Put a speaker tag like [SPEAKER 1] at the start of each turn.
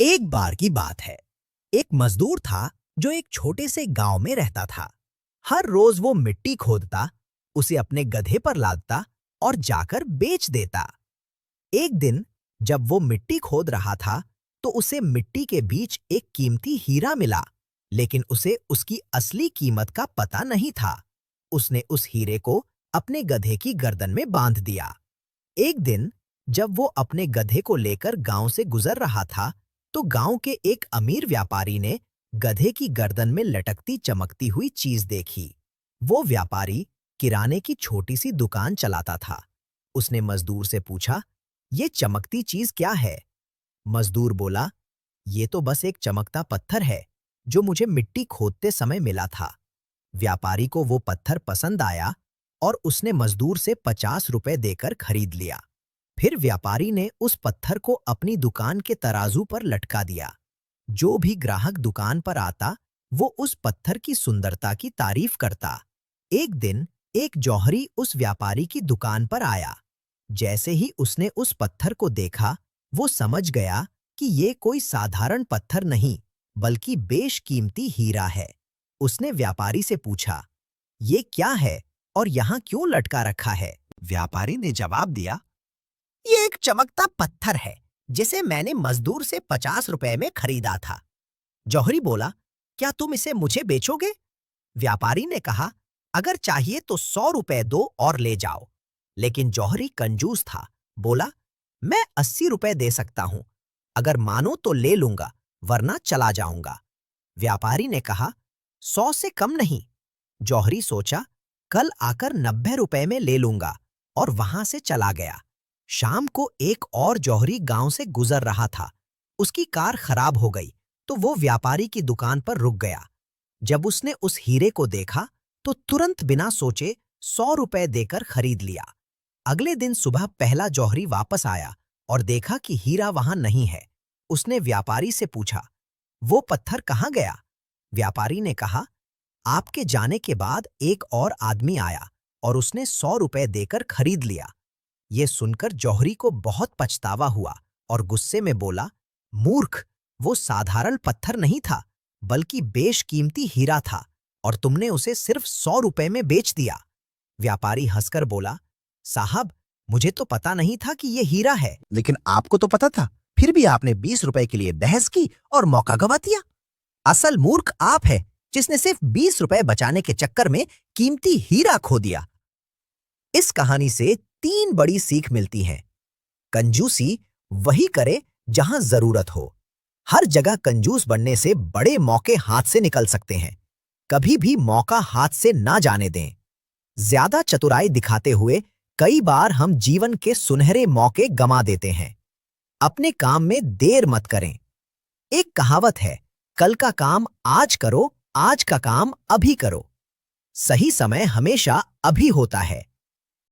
[SPEAKER 1] एक बार की बात है। एक मजदूर था जो एक छोटे से गांव में रहता था। हर रोज वो मिट्टी खोदता, उसे अपने गधे पर लादता और जाकर बेच देता। एक दिन जब वो मिट्टी खोद रहा था, तो उसे मिट्टी के बीच एक कीमती हीरा मिला, लेकिन उसे उसकी असली कीमत का पता नहीं था। उसने उस हीरे को अपने गधे की गर्दन में बांध दिया। एक दिन जब वो अपने गधे को लेकर गांव से गुजर रहा था, तो गांव के एक अमीर व्यापारी ने गधे की गर्दन में लटकती चमकती हुई चीज देखी। वो व्यापारी किराने की छोटी सी दुकान चलाता था। उसने मजदूर से पूछा, ये चमकती चीज क्या है? मजदूर बोला, ये तो बस एक चमकता पत्थर है जो मुझे मिट्टी खोदते समय मिला था। व्यापारी को वो पत्थर पसंद आया और उसने मजदूर से 50 रुपए देकर खरीद लिया। फिर व्यापारी ने उस पत्थर को अपनी दुकान के तराजू पर लटका दिया। जो भी ग्राहक दुकान पर आता, वो उस पत्थर की सुंदरता की तारीफ करता। एक दिन एक जौहरी उस व्यापारी की दुकान पर आया। जैसे ही उसने उस पत्थर को देखा, वो समझ गया कि ये कोई साधारण पत्थर नहीं, बल्कि बेशकीमती हीरा है। उसने व्यापारी से पूछा, ये क्या है और यहाँ क्यों लटका रखा है? व्यापारी ने जवाब दिया, ये एक चमकता पत्थर है जिसे मैंने मजदूर से 50 रुपए में खरीदा था। जौहरी बोला, क्या तुम इसे मुझे बेचोगे? व्यापारी ने कहा, अगर चाहिए तो 100 रुपए दो और ले जाओ। लेकिन जौहरी कंजूस था। बोला, मैं 80 रुपए दे सकता हूं। अगर मानो तो ले लूंगा, वरना चला जाऊंगा। व्यापारी ने कहा, 100 से कम नहीं। जौहरी सोचा, कल आकर 90 रुपए में ले लूंगा, और वहां से चला गया। शाम को एक और जौहरी गांव से गुजर रहा था। उसकी कार खराब हो गई, तो वो व्यापारी की दुकान पर रुक गया। जब उसने उस हीरे को देखा, तो तुरंत बिना सोचे 100 रुपए देकर खरीद लिया। अगले दिन सुबह पहला जौहरी वापस आया और देखा कि हीरा वहां नहीं है। उसने व्यापारी से पूछा, वो पत्थर कहाँ गया? व्यापारी ने कहा, आपके जाने के बाद एक और आदमी आया और उसने 100 रुपए देकर खरीद लिया। ये सुनकर जौहरी को बहुत पछतावा हुआ और गुस्से में बोला, मूर्ख, वो साधारण पत्थर नहीं था, बल्कि बेशकीमती हीरा था, और तुमने उसे सिर्फ 100 रुपए में बेच दिया। व्यापारी हंसकर बोला, साहब, मुझे तो पता नहीं था कि ये हीरा है।
[SPEAKER 2] लेकिन आपको तो पता था, फिर भी आपने 20 रुपए के लिए बहस की और मौका गवा दिया।
[SPEAKER 1] असल मूर्ख आप है, जिसने सिर्फ 20 रुपए बचाने के चक्कर में कीमती हीरा खो दिया। इस कहानी से 3 बड़ी सीख मिलती हैं। कंजूसी वही करे जहां जरूरत हो। हर जगह कंजूस बनने से बड़े मौके हाथ से निकल सकते हैं। कभी भी मौका हाथ से ना जाने दें। ज्यादा चतुराई दिखाते हुए कई बार हम जीवन के सुनहरे मौके गंवा देते हैं। अपने काम में देर मत करें। एक कहावत है, कल का काम आज करो, आज का काम अभी करो। सही समय हमेशा अभी होता है।